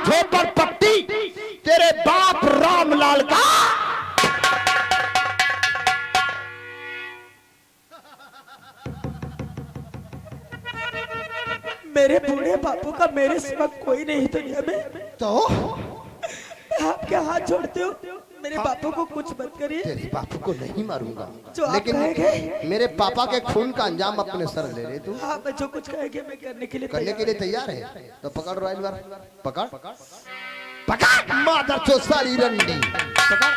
झोपड़पट्टी तेरे बाप रामलाल का। मेरे बूढ़े बापू का मेरे सिवा कोई नहीं दुनिया में। तो आपके हाथ जोड़ते हो, मेरे बापू को कुछ मत करिए। तेरे बापू को नहीं मारूंगा, जो आप लेकिन कहेंगे मेरे पापा के खून का अंजाम अपने सर ले ले तू। हाँ, मैं जो कुछ कहेंगे मैं करने के लिए तैयार है। तो पकड़ रॉयल बार, पकड़ पकड़ मादर चो सारी रंडी पकड़।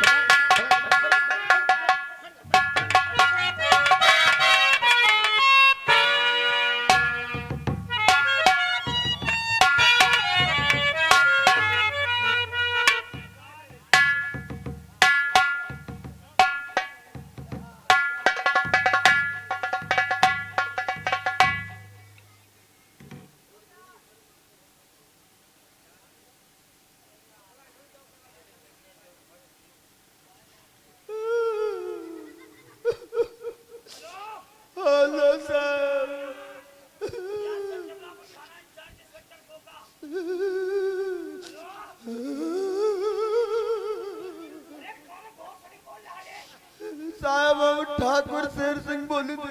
साहब हम ठाकुर शेर सिंह बोले थे।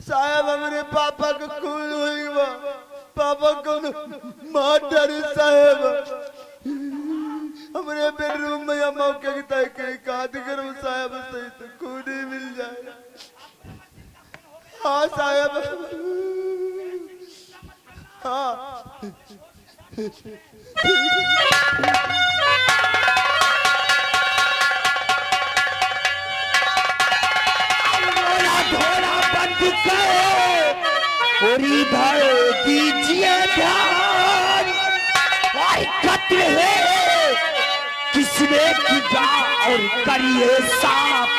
साहब हमारे पापा को खून हुई बा, पापा को मार डाली साहब। हमारे बेडरूम में या मौके की तहकीक काट करूं साहब, सही तो खून ही मिल जाए। हाँ साहब, हाँ और इधर दीजिए ध्यान, कत्ल है किसने किया और करिए साफ।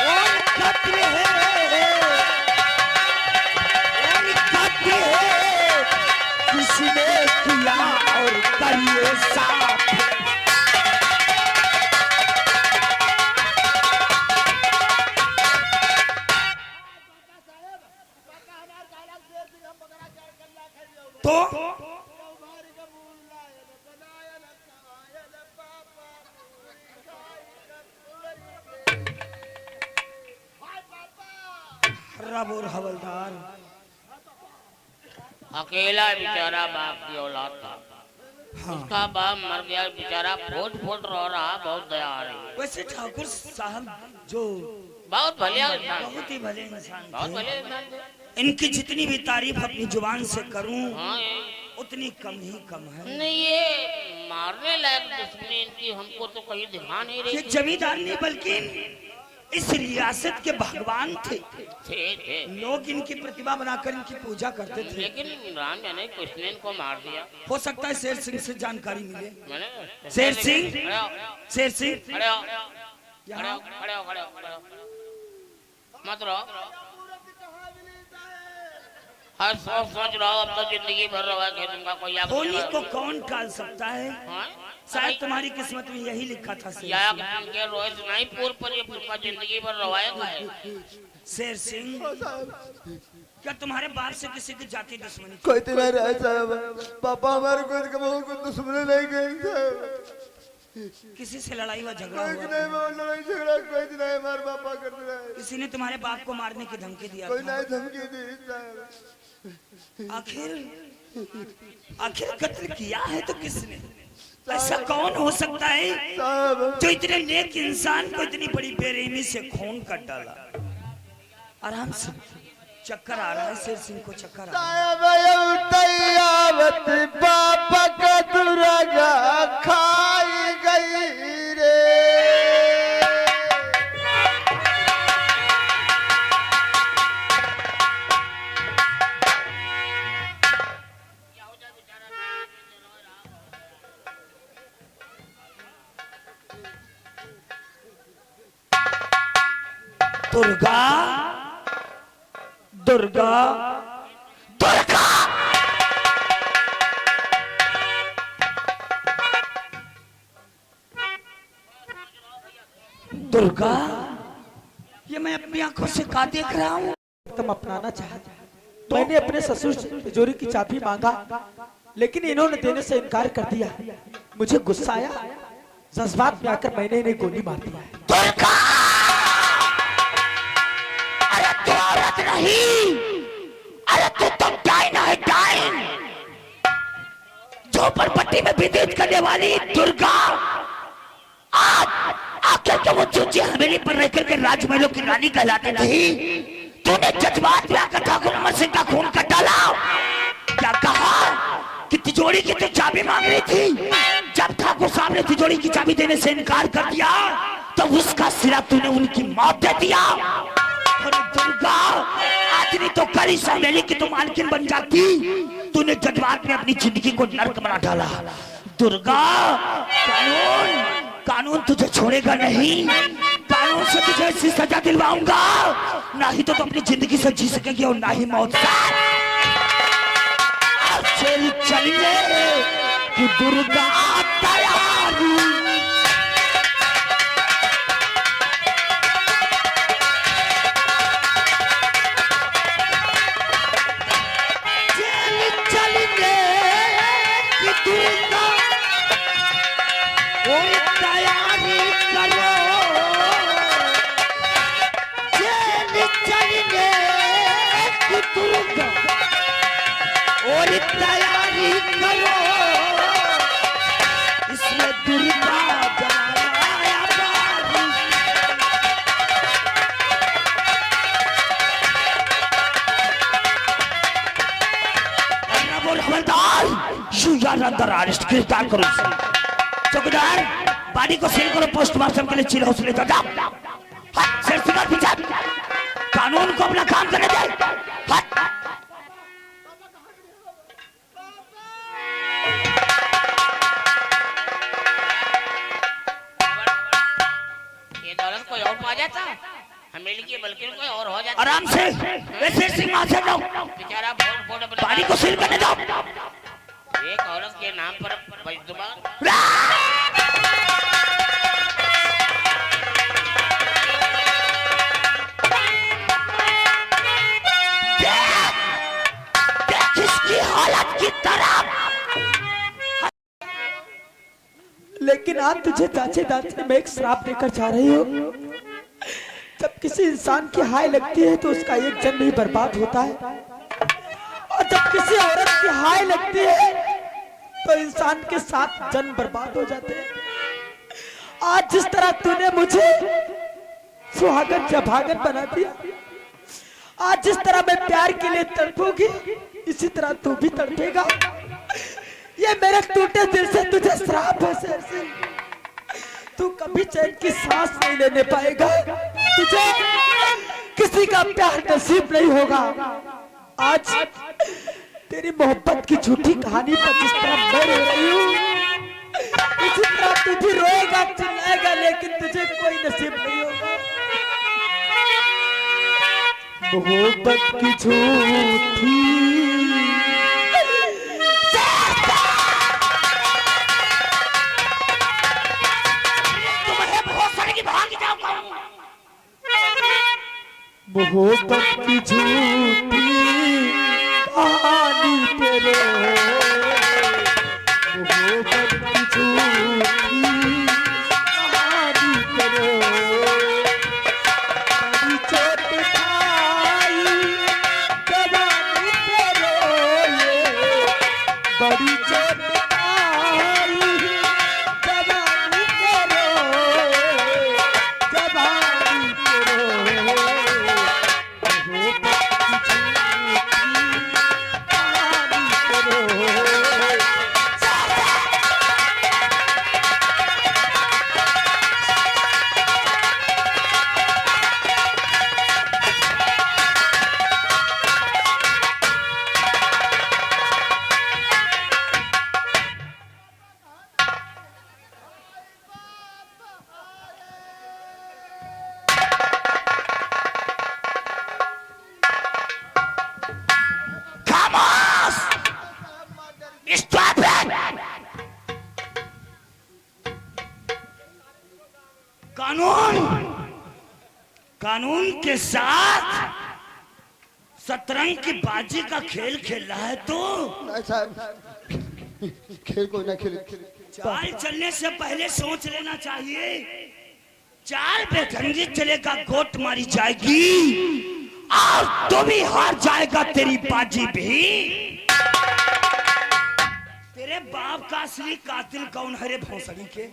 और कत्ल है किसने किया और करिए साफ। तो रब और हवलदार अकेला बेचारा बाप की औलाद था। हाँ। उसका बाप मर गया, बेचारा फूट फूट रो रहा, बहुत दया आ रही। वैसे ठाकुर साहब जो बहुत भले इंसान, बहुत ही भले इंसान, बहुत भले इंसान थे। इनकी जितनी भी तारीफ अपनी जुबान से करूं हाँ, उतनी कम ही कम है। नहीं ये मारने लायक दुश्मनी इनकी हमको तो कहीं दिखा नहीं रही। ये जमींदार नहीं बल्कि इस रियासत के भगवान थे। लोग इनकी प्रतिभा बनाकर इनकी पूजा करते थे। लेकिन राम जाने कृष्ण इनको मार दिया। हो सकता है शेर सिंह से जानकारी मिले। मैंने शेर सिंह, शेर सिंह खड़े हो, खड़े हो, खड़े हो, खड़े हो, खड़े हो। मत रहो। हर सोच रहो, अब तो जिंदगी भर रहा है तुमका कोई याद होली को कौन टाल सकता है। शायद तुम्हारी किस्मत में यही लिखा था। के रोहित नहीं पूर्व पर ये पूरा जिंदगी भर रवाएगा है। शेर सिंह, क्या तुम्हारे बाप से किसी की जाति दुश्मनी? कोई तो नहीं रहा साहब, पापा हमारे कोई दुश्मनी नहीं गई साहब। किसी से लड़ाई व झगड़ा हुआ? कोई नहीं, लड़ाई झगड़ा कोई नहीं, हमारे पापा करते रहे। किसी ने तुम्हारे बाप को मारने की धमकी दिया? कोई नहीं धमकी दी साहब। आखिर कत्ल किया है तो किसने? ऐसा कौन हो सकता है जो इतने नेक इंसान को इतनी बड़ी बेरहमी से खून कर डाला? आराम से चक्कर आ रहा है शेर सिंह को, चक्कर आ रहा है। पापा का दुर्गा खाई गई रे। दुर्गा दुर्गा दुर्गा दुर्गा ये मैं अपनी आंखों से का देख रहा हूँ? तुम अपनाना चाहता, मैंने अपने ससुर से तिजोरी की चाबी मांगा, लेकिन इन्होंने देने से इनकार कर दिया। मुझे गुस्सा आया, जज्बात में आकर मैंने इन्हें गोली मार दिया। दुर्गा! अरे तू औरत नहीं, अरे तू तो डाइन है, डाइन। झोपड़पट्टी में विदित करने वाली दुर्गा आज आखिर के वो चूची हवेली पर रहकर के राजमहलों की रानी कहलाती थी। तूने जज्बात में आकर ठाकुर अमर सिंह का खून कर डाला। क्या कहा कि तिजोरी की तो चाबी मांग रही थी? जब ठाकुर साहब ने तिजोरी की चाबी देने से इनकार कर दिया तो उसका सिरा तूने उनकी मौत दे दिया। और दुर्गा, आज नहीं तो कल इस हवेली की तो मालकिन बन जाती। तूने जज्बात में अपनी जिंदगी को नर्क बना डाला। दुर्गा, कानून तुझे छोड़ेगा नहीं। कानून से तुझे ऐसी सजा दिलवाऊंगा, ना ही तो अपनी जिंदगी से जी सकेगी और ना ही मौत से। चलिए कि दुर्गा तैयारी। चलिए कि दुर्गा तैयारी करो। चलिए कि दुर्गा और तैयारी करो। इसमें दुर्गा जमाया बारी। बोल हवलदार, शुजान अंदर अरेस्ट गिरफ्तार करो। चौकीदार, बॉडी को सील करो, पोस्टमार्टम के लिए चिल्ला ले जाओ। सिर सिर पीछे, कानून को अपना काम करने दे। कोई और पा जाता हमें लिए, बल्कि कोई और हो जाता। आराम से वैसे सिंह वहां से जाओ, बेचारा फोड़ पानी को सील करने जाओ। एक औरत के नाम पर किसकी हालत की तरफ। लेकिन आज तुझे दाचे दाचे में एक श्राप देकर जा रही हो। जब किसी इंसान की हाय लगती है तो उसका एक जन्म ही बर्बाद होता है, और जब किसी औरत की हाय लगती है तो इंसान के 7 जन्म बर्बाद हो जाते हैं। आज जिस तरह तूने मुझे सुहागन या भागन बना दिया, आज जिस तरह मैं प्यार के लिए तड़पूंगी, इसी तरह तू भी तड़पेगा। ये मेरे टूटे दिल से तुझे श्राप है शेरसिंह। तू कभी चैन की सांस नहीं लेने पाएगा, तुझे किसी का प्यार नसीब नहीं होगा। आज तेरी मोहब्बत की झूठी कहानी पर जिस तरह मैं रो रही हूँ, इसी तरह तू भी रोएगा, चिल्लाएगा, लेकिन तुझे कोई नसीब नहीं होगा। मोहब्बत की झूठी मोहब्बत की झूठी कहानी तेरे, मोहब्बत की झूठी कहानी तेरे। बड़ी चोट खाई जवानी तेरे, बड़ी चोट खाई जवानी तेरे, जवानी तेरे। कानून के साथ शतरंज की बाजी का खेल खेल रहा है तो नहीं साहब, खेल कोई ना खेले। चाल चलने से पहले सोच लेना चाहिए। चाल बेढंगी चलेगा, गोट मारी जाएगी और तो भी हार जाएगा तेरी बाजी भी। तेरे बाप का असली कातिल कौन है रे भोसड़ी के?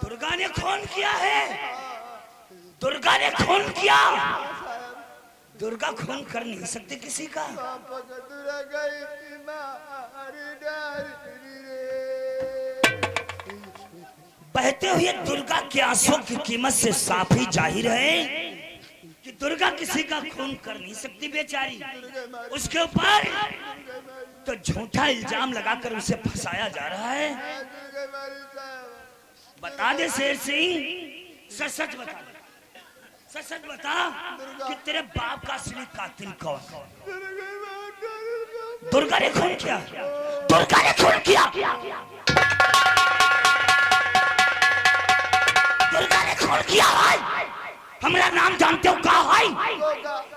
दुर्गा ने खून किया है, दुर्गा ने खून किया। दुर्गा खून कर नहीं सकती किसी का। बहते हुए दुर्गा के आंसुओं की कीमत से साफ ही जाहिर है कि दुर्गा किसी का खून कर नहीं सकती बेचारी। उसके ऊपर तो झूठा इल्जाम लगाकर उसे फंसाया जा रहा है। बता दे शेर सिंह, सच सच बता, सच सच बता कि तेरे बाप का असली कातिल कौन? दुर्गा ने खून किया, दुर्गा ने खून किया, दुर्गा ने खून किया है। हमारा नाम जानते हो क्या है?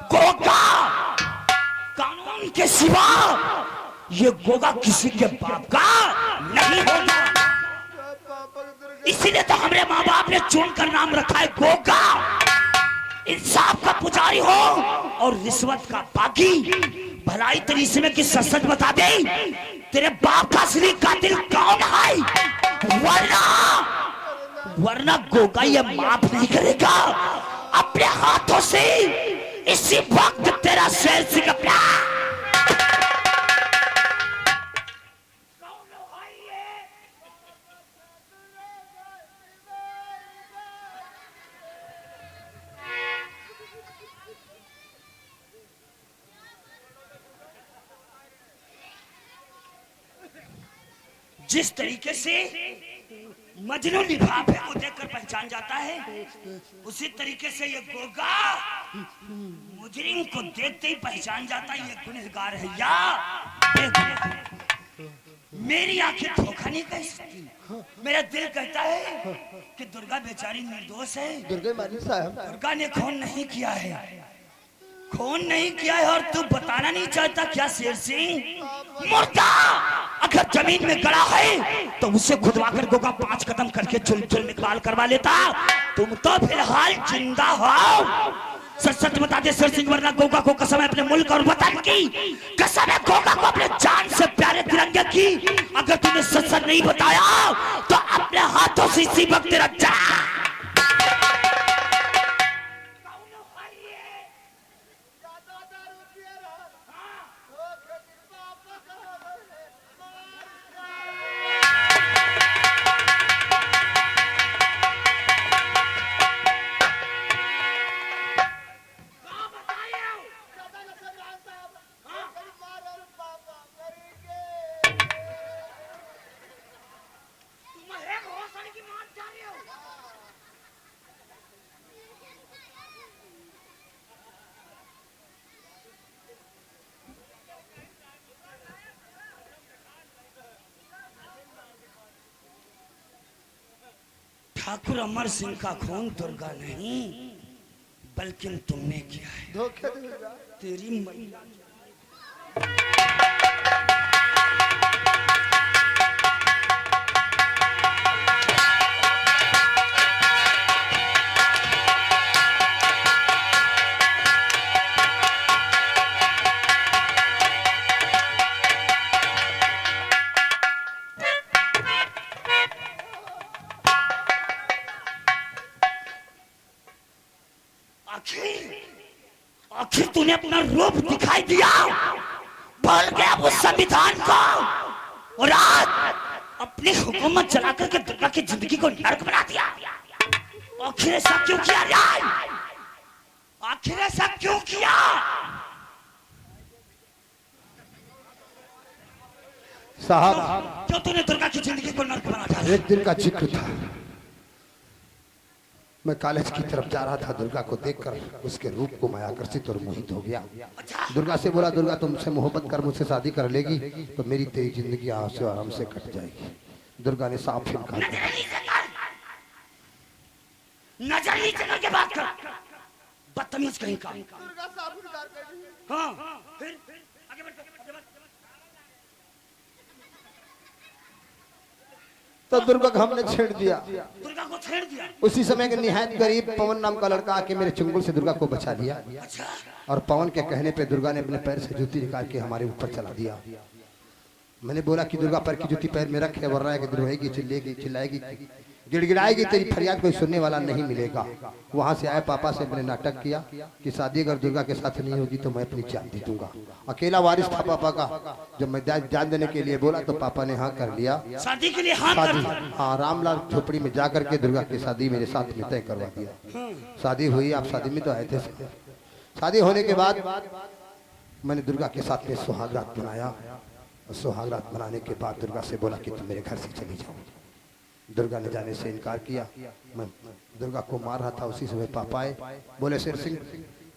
गोगा। कानून के सिवा ये गोगा किसी के बाप का नहीं होगा। इसीलिए तो हमारे माँ बाप ने चुन कर नाम रखा है गोगा। इंसाफ का पुजारी हो और रिश्वत का बागी। भलाई तेरी इसमें कि सच सच बता दे तेरे बाप का असली कातिल कौन है, वरना गोगा ये माफ नहीं करेगा। अपने हाथों से इसी वक्त तेरा शेर सिंह अपना जिस तरीके से मजनू लिफाफे को देखकर पहचान जाता है, उसी तरीके से ये गोगा मुजरिम को देखते ही पहचान जाता है ये गुनहगार है या मेरी आंखें धोखा नहीं कह सकती। मेरा दिल कहता है कि दुर्गा बेचारी निर्दोष है। दुर्गा मालिक साहब, दुर्गा ने खून नहीं किया है, खून नहीं किया है। और तू बताना नहीं चाहता क्या शेर सिंह? मुर्दा अगर जमीन में गड़ा है तो उसे खुदवा कर गोगा 5 कदम करके चुल निकाल करवा लेता। तुम तो फिलहाल जिंदा हो। सच सच बता दे शेर सिंह, वरना गोगा को कसम है अपने मुल्क और वतन की, कसम है गोगा को अपने जान से प्यारे तिरंगे की। अगर तूने सच सच नहीं बताया तो अपने हाथों से इसी वक्त तेरा जान ठाकुर अमर सिंह का खून दुर्गा नहीं बल्कि तुमने किया है। धोखे देगा। तेरी मैया आखिर तूने अपना रूप दिखाई दिया, भूल गया वो संविधान को और आज अपनी हुकूमत चला करके दुर्गा की जिंदगी को नर्क बना दिया। आखिर ऐसा क्यों किया यार? आखिर ऐसा क्यों किया? साहब, क्यों तूने दुर्गा की जिंदगी को नर्क बना दिया? एक दिन का जिक्र था, मैं कॉलेज की तरफ जा रहा था। दुर्गा को देखकर उसके रूप को मैं आकर्षित और मोहित हो गया। दुर्गा से बोला, दुर्गा तुमसे मोहब्बत कर मुझसे शादी कर लेगी तो मेरी तेरी जिंदगी आराम से कट जाएगी। दुर्गा ने साफ इनकार किया। नजर नीचे करके बात कर, बदतमीज कहीं का। दुर्गा साहब इंतजार कर रही है। हाँ फिर आगे बढ़, आगे बढ़। तो दुर्गा को हमने छेड़ दिया। दुर्गा को छेड़ दिया। उसी समय के निहायत गरीब पवन नाम का लड़का आके मेरे चुंगल से दुर्गा को बचा लिया। अच्छा और पवन के कहने पे दुर्गा ने अपने पैर से जूती निकाल के हमारे ऊपर चला दिया। मैंने बोला कि दुर्गा पैर की जूती पैर में रखे, वरना कि रोएगी, चिल्लेगी, चिल्लाएगी, गिड़गिड़ाएगी, तेरी फरियाद कोई सुनने वाला नहीं मिलेगा। वहां से आए पापा से मैंने नाटक किया कि शादी अगर दुर्गा के साथ नहीं होगी तो मैं अपनी जान दे दूंगा। अकेला वारिस था पापा का। जब मैं जान देने के लिए बोला तो पापा ने हाँ कर लिया। शादी के लिए हाँ कर शादी, दिया। हाँ, रामलाल झोपड़ी में जा करके दुर्गा की शादी मेरे साथ में तय करवा दिया। शादी हुई। आप शादी में तो आए थे। शादी होने के बाद मैंने दुर्गा के साथ में सुहागरात बनाया। सुहागरात बनाने के बाद दुर्गा से बोला कि तुम मेरे घर से चली जाओ। दुर्गा ने जाने से इनकार किया। मैं दुर्गा को मार रहा था, उसी समय पापा आए, बोले शेर सिंह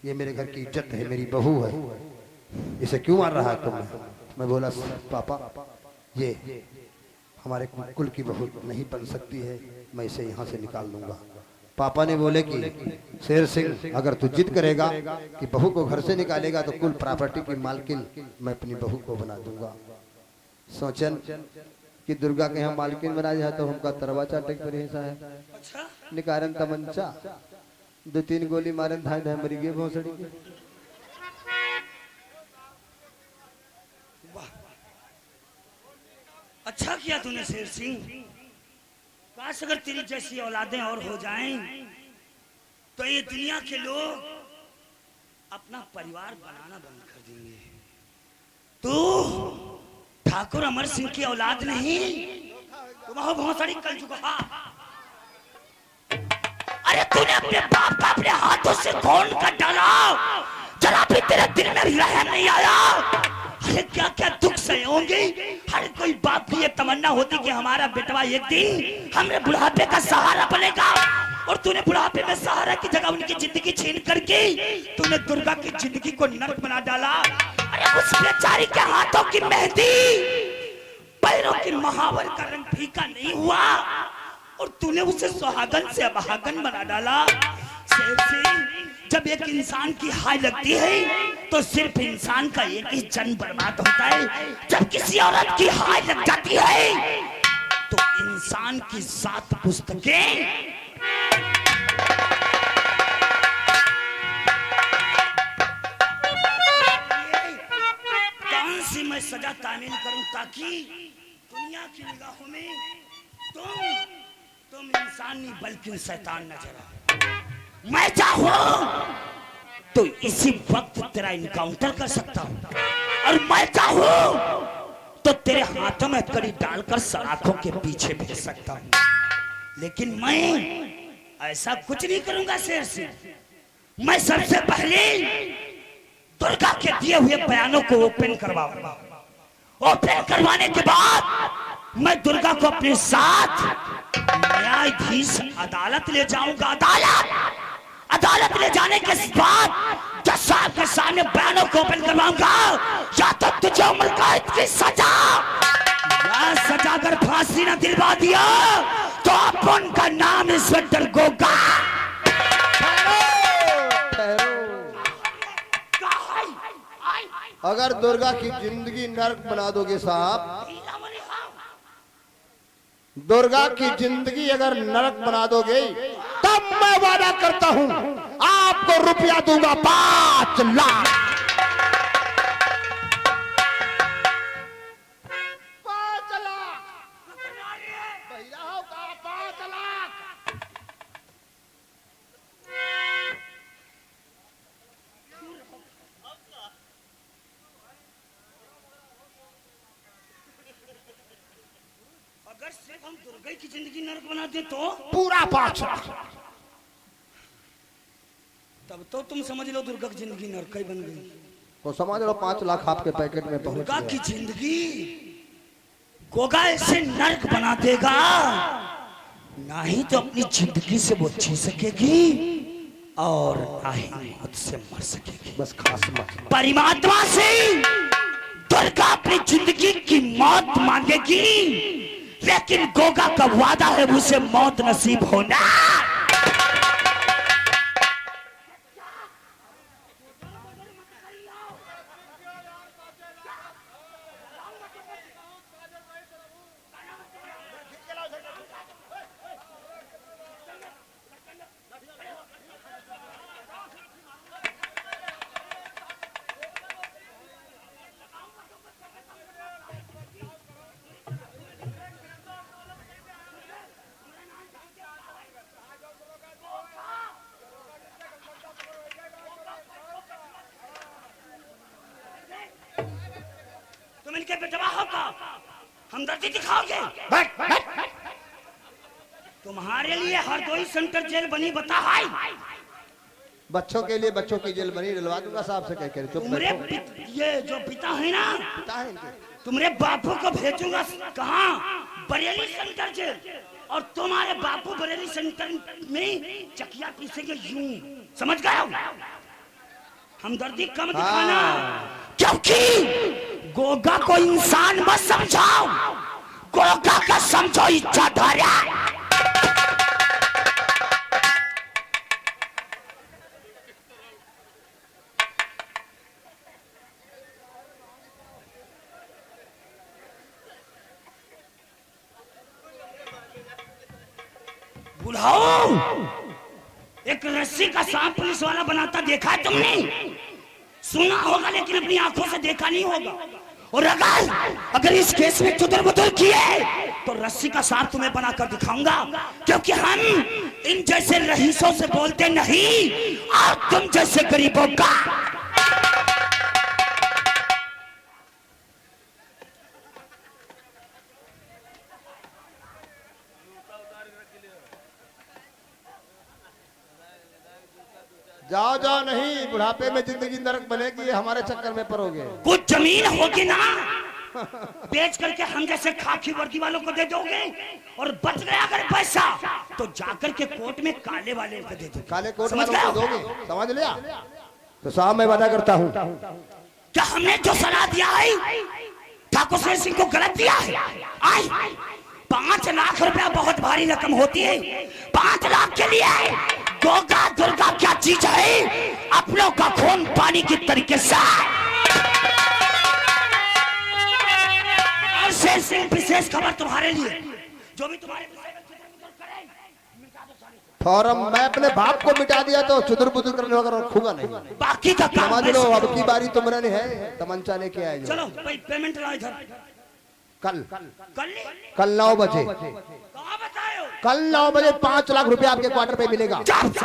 ये मेरे घर की इज्जत है, मेरी बहू है, इसे क्यों मार रहा है तुम? मैं बोला पापा ये हमारे कुल की बहू नहीं बन सकती है, मैं इसे यहाँ से निकाल दूंगा। पापा ने बोले कि शेर सिंह अगर तू जिद करेगा कि बहू को घर से निकालेगा तो कुल प्रॉपर्टी की मालकिन मैं अपनी बहू को बना दूंगा। सोचन कि दुर्गा के यहाँ मालकिन बना जाए तो हमका तरवा चाटे पर हिस्सा है। अच्छा निकारन तमंचा 2-3 गोली मारन धाय धाय मरी गए भोसड़ी के। अच्छा किया तूने शेर सिंह। काश अगर तेरी जैसी औलादें और हो जाएं तो ये दुनिया के लोग अपना परिवार बनाना बंद कर देंगे। तू ठाकुर अमर सिंह की औलाद नहीं, तुम हो भोसड़ी कल चुका। अरे तूने अपने बाप का अपने हाथों से खून कर डाला, जरा भी तेरे दिल में रहम नहीं आया? अरे क्या क्या दुख सहे होंगे। हर कोई बाप की ये तमन्ना होती कि हमारा बेटवा एक दिन हमरे बुढ़ापे का सहारा बनेगा, और तूने बुढ़ापे में सहारा की जगह उनकी जिंदगी छीन करके तूने दुर्गा की जिंदगी को नरक बना डाला। अरे उस बेचारी के हाथों की मेहंदी, पैरों की महावर का रंग फीका नहीं हुआ, और तूने उसे सुहागन से अभागन बना डाला। शेर सिंह, जब एक इंसान की हाय लगती है तो सिर्फ इंसान का एक ही जन्म बर्बाद होता है। जब किसी औरत की हाय लग जाती है तो इंसान की 7 पुस्तकें कौन सी मैं सजा तामील करूं ताकि दुनिया की निगाहों में तुम इंसान नहीं बल्कि शैतान नजर आओ। मैं चाहूं तो इसी वक्त तेरा इनकाउंटर कर सकता हूं, और मैं चाहूं तो तेरे हाथों में कड़ी डालकर सलाखों के पीछे भेज सकता हूं, लेकिन मैं ऐसा कुछ नहीं करूंगा शेर सिंह। मैं सबसे पहले दुर्गा के दिए हुए बयानों को ओपन करवाऊंगा। ओपन करवाने के बाद मैं दुर्गा को अपने साथ न्यायाधीश अदालत ले जाऊंगा। अदालत ले जाने के बाद जज साहब के सामने बयानों को ओपन करवाऊंगा। या तो तुझे उम्र कैद की सजा, या सजा अगर फांसी न दिलवा दिया तो अपन का नाम इंस्पेक्टर गोगा। अगर दुर्गा की जिंदगी नरक बना दोगे साहब, दुर्गा की जिंदगी अगर नरक बना दोगे तब मैं वादा करता हूं आपको रुपया दूंगा 5 लाख। 5 लाख भैया होगा 5 लाख। अगर सिर्फ हम दुर्गा की जिंदगी नरक बना दे तो पूरा 5 लाख। तब तो तुम समझ लो दुर्गा की जिंदगी नरक ही बन गई। तो समझ लो 5 लाख आपके पैकेट में पहुंच दुर्गा की गया। जिंदगी गोगा ऐसे नरक बना देगा, ना ही तो अपनी जिंदगी से वो जी सकेगी और ना ही मौत से मर सकेगी। बस खास मत। परमात्मा से दुर्गा अपनी जिंदगी की मौत मांगेगी, लेकिन गोगा का वादा है उसे मौत नसीब होना। के बेटवा होगा, हमदर्दी दिखाओगे? बैठ बैठ। तुम्हारे लिए हरदोई सेंटर जेल बनी, बता भाई। बच्चों के लिए बच्चों की जेल बनी, डलवा दूंगा साहब से, कह कर चुप तुम्हारे बैठो। ये जो पिता है ना, पिता है इनके। तुम्हारे बापू को भेजूंगा कहाँ? Bareilly centre jail. और तुम्हारे बापू बरेली सेंटर में चकिया पीसेंगे यूं, समझ गए हो? हमदर्दी कम दिखाना, क्योंकि गोगा को इंसान मत समझाओ, गोगा का समझो इच्छाधारा। बुढ़ाओ, एक रस्सी का सांप पुलिस वाला बनाता देखा है तुमने? सुना होगा लेकिन अपनी आंखों से देखा नहीं होगा। और अगर इस केस में चुदर बुदर किए तो रस्सी का सांप तुम्हें बनाकर दिखाऊंगा, क्योंकि हम इन जैसे रईसों से बोलते नहीं और तुम जैसे गरीबों का। जाओ जाओ, नहीं बुढ़ापे में जिंदगी नरक बनेगी, हमारे चक्कर में पड़ोगे। कुछ जमीन होगी ना, बेच करके हम जैसे खाकी वर्दी वालों को दे दोगे, और बच गया अगर पैसा तो जाकर के कोर्ट में काले वाले को दे दोगे। काले कोट समझ वालों को गए? दोगे, समझ लिया? तो साहब मैं वादा करता हूँ, क्या हमने जो सलाह दिया है ठाकुर शेर सिंह को गलत दिया है? आई 5 लाख रुपया बहुत भारी रकम होती है। 5 लाख के लिए गोगा दुर्गा क्या चीज है? अपनों का खून पानी की तरीके से। और शेर सिंह विशेष खबर तुम्हारे लिए, जो भी तुम्हारे फॉर्म मैं अपने बाप को मिटा दिया तो चुदर बुदर करने वगैरह रखूंगा नहीं। बाकी का काम समझ लो, अब की बारी तुमने है, तमंचा लेके आए जो। चलो भाई, पेमेंट लाओ इधर। कल कल 9 बजे, कहाँ बताओ? कल 9 बजे 5 लाख रुपया आपके क्वार्टर पे मिलेगा। 5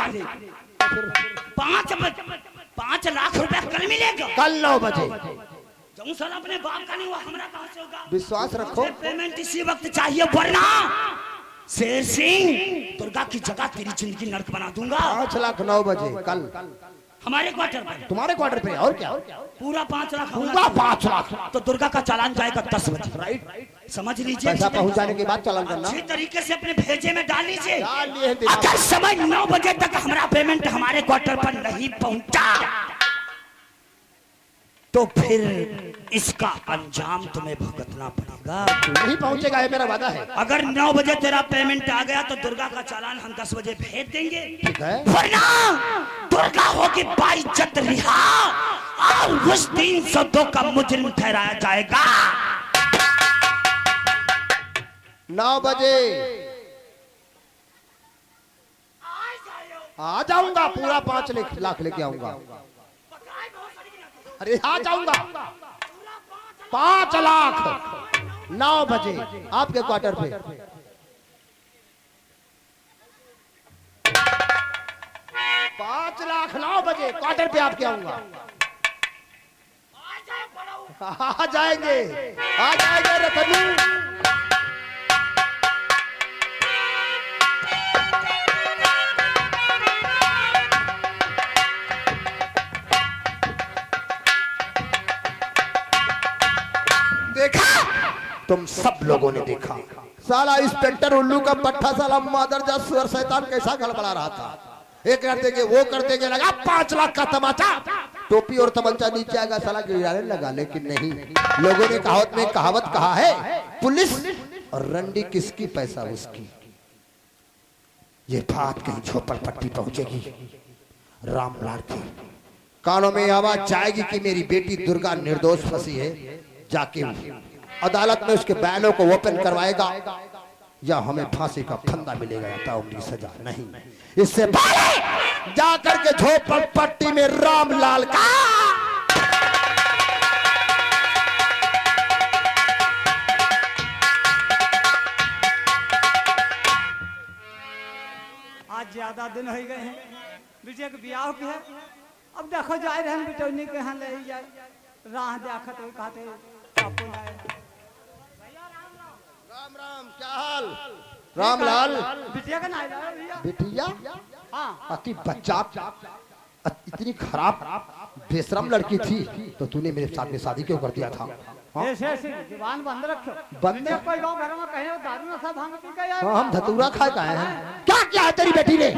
लाख रुपया कल मिलेगा? कल 9 बजे। जो साला अपने बाप का नहीं हुआ, हमारा कहाँ से होगा? विश्वास रखो। पेमेंट इसी वक्त चाहिए, वरना शेर सिंह दुर्गा की जगह तेरी जिंदगी नर्क बना दूंगा। 5 लाख 9 बजे कल हमारे क्वार्टर पर, तुम्हारे क्वार्टर पे। और क्या? पूरा 5 लाख पूरा 5 लाख। तो दुर्गा का चालान जाएगा 10 बजे, राइट? समझ लीजिए, पैसा पहुंचाने के बाद चालान करना। अच्छी तरीके से अपने भेजे में डाल लीजिए। डाल लिए दिमाग। अगर समय 9 बजे तक हमारा पेमेंट हमारे क्वार्टर पर नहीं पहुंचा तो फिर इसका अंजाम तुम्हें भुगतना पड़ेगा। नहीं पहुंचेगा, है मेरा वादा है। अगर 9 बजे तेरा पेमेंट आ गया तो दुर्गा का चालान हम 10 बजे भेज देंगे, ठीक है? वरना दुर्गा होगी बाइज्जत रिहा और उस दिन 102 का मुजरिम ठहराया जाएगा। 9 बजे आ जाऊंगा, पूरा 5 लाख लेके आऊंगा। अरे आ जाऊंगा, 5 लाख 9 बजे आपके क्वार्टर पे। 5 लाख 9 बजे क्वार्टर पे आपके आऊंगा। आ जाएंगे, आ जाएंगे रतनू। देखा, तुम सब लोगों ने देखा, साला इंस्पेक्टर उल्लू का पट्टा साला मादरजा सुअर शैतान कैसा गड़बड़ा रहा था। एक करते के वो करते के लगा 5 लाख का तमाचा, टोपी और तमंचा नीचे आएगा, साला गिराने लगा। लेकिन नहीं, लोगों ने कहावत कहा है, पुलिस और रंडी किसकी पैसा उसकी। ये बात कहीं झोपड़पट्टी पहुंचेगी, रामलाल की कानों में आवाज जाएगी कि मेरी बेटी दुर्गा निर्दोष फंसी है। जाके अदालत में उसके बयानों को ओपन करवाएगा या हमें फांसी का फंदा मिलेगा या ताउम्र सजा। नहीं, इससे पहले जाकर के झोपड़पट्टी में रामलाल का आज ज्यादा दिन हो गए हैं, बेटे के ब्याह के है। अब देखो जाए रहे बेटौनी के यहाँ ले जाए, राह देखत कहते राम राम, क्या हाल? रामलाल बिटिया का नाम है भैया। बिटिया हाँ अति बच्चा इतनी खराब बेशरम लड़की थी तो तूने मेरे साथ में शादी क्यों कर दिया था? हाँ? ऐसे जुबान बंद रखो। बंद जब कोई गाँव घर में कहे दारू नशा भांग पी के यार। हाँ, हम धतूरा खाए का हैं। क्या क्या है तेरी बेटी ने?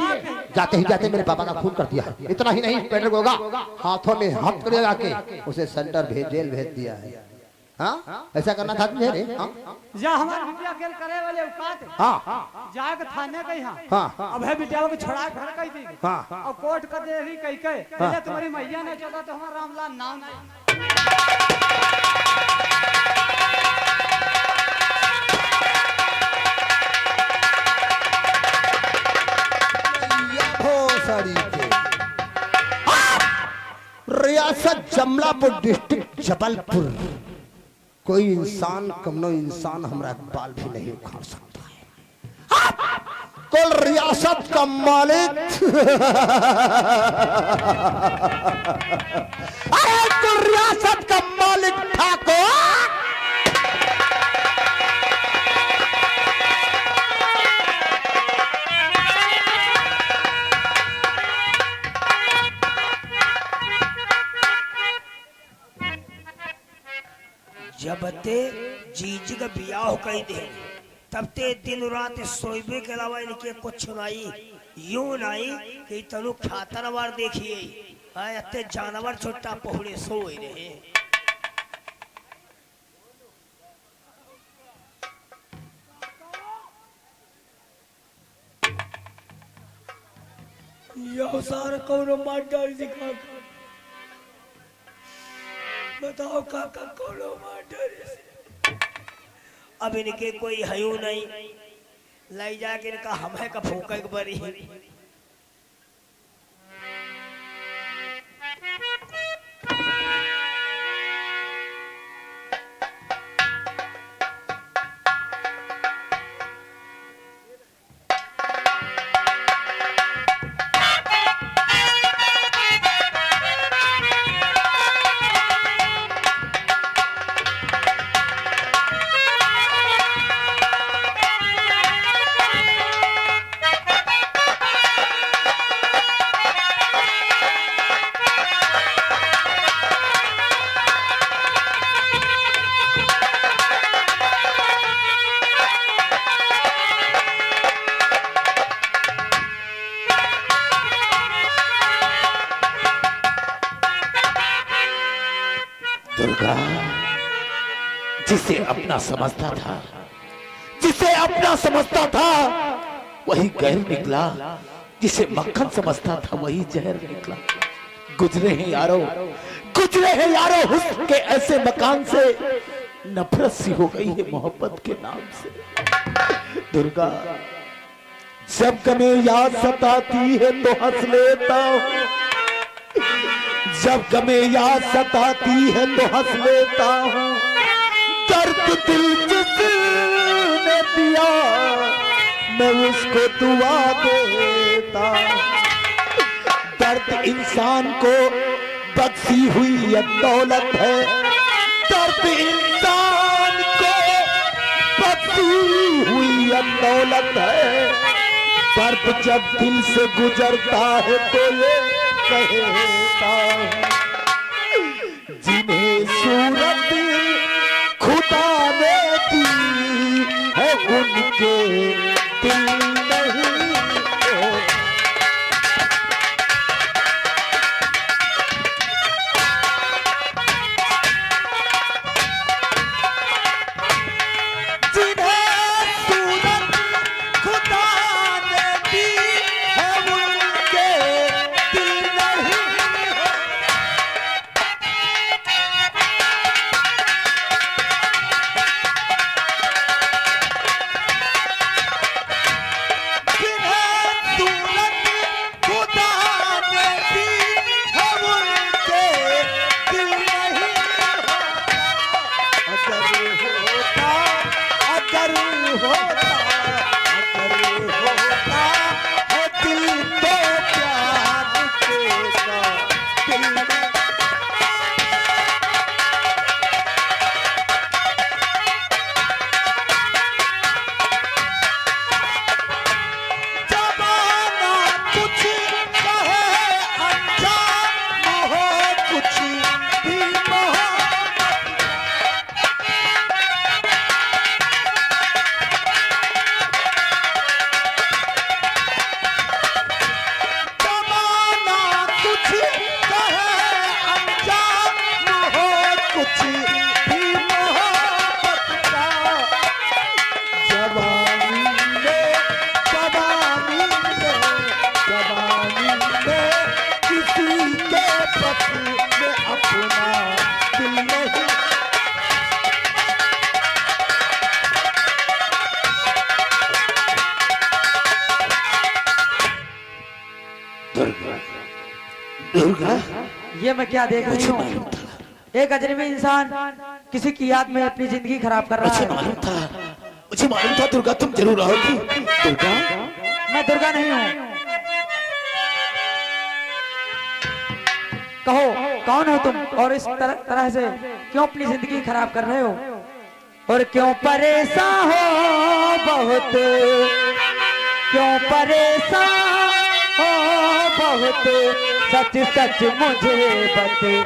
जाते ही जाते मेरे पापा का खून कर दिया है। इतना ही नहीं पेट्रोल होगा हाथों में हाथ कर लगा के उसे सेंटर जेल भेज दिया है। हाँ ऐसा करना था तुझे रे? हाँ जा हमारे बिटिया के करे वाले औकात हाँ जाके थाने गई हाँ हाँ अब है बिटिया को छोड़ा घर कही थी हाँ और कोर्ट कर दे रही कही कहे पहले तुम्हारी मैया ने चला तो हमारा रामलाल नाम नहीं। रियासत जमलापुर डिस्ट्रिक्ट जबलपुर कोई इंसान कमनो इंसान हमारा बाल भी नहीं उखाड़ सकता है। कुल रियासत का मालिक अरे कुल रियासत का मालिक ठाकुर जब ते जीज का बियाह कही दे तब ते दिन रात सोइबे के अलावा इनके कुछ नहीं यूं नहीं कि तनु खातरवार देखिए हाय अत्ते जानवर छोटा पहुड़े सोए रहे। यो सारा कौन मार दिखा बताओ काका कौन मार अब इनके कोई हयू नहीं लाई जाके इनका हमें का फूका एक बरी दुर्गा जिसे अपना समझता था जिसे अपना समझता था वही गैर निकला, जिसे मक्खन समझता था वही जहर निकला। गुजरे हैं यारो हुस्न के ऐसे मकान से, नफरत सी हो गई है मोहब्बत के नाम से। दुर्गा जब गमे याद सताती है तो हंस लेता हूँ, जब गमे याद सताती है तो हंस लेता हूँ। दर्द दिल जिसने दिया मैं उसको दुआ देता। दर्द इंसान को बख्शी हुई ये दौलत है, दर्द इंसान को बख्शी हुई ये दौलत है। दर्द जब दिल से गुजरता है तो ये कहता जिन्हें सूरत खुदा ने दी है उनके दिल नहीं हो। जिन्हें सूरत खुदा ने दी है उनके दिल नहीं हो। दुर्गा दुर्गा ये मैं क्या देख रही मुझे हूँ? मालूम था, एक अजनबी इंसान किसी की याद में अपनी जिंदगी खराब कर रहा मुझे है। मालूम था, मुझे मालूम था दुर्गा तुम जरूर आओगी। दुर्गा मैं दुर्गा नहीं हूँ। कहो कौन हो तुम और इस तरह से क्यों अपनी जिंदगी खराब कर रहे हो और क्यों परेशान हो बहुत, क्यों परेशान हो बहुत, सच सच मुझे बताइए।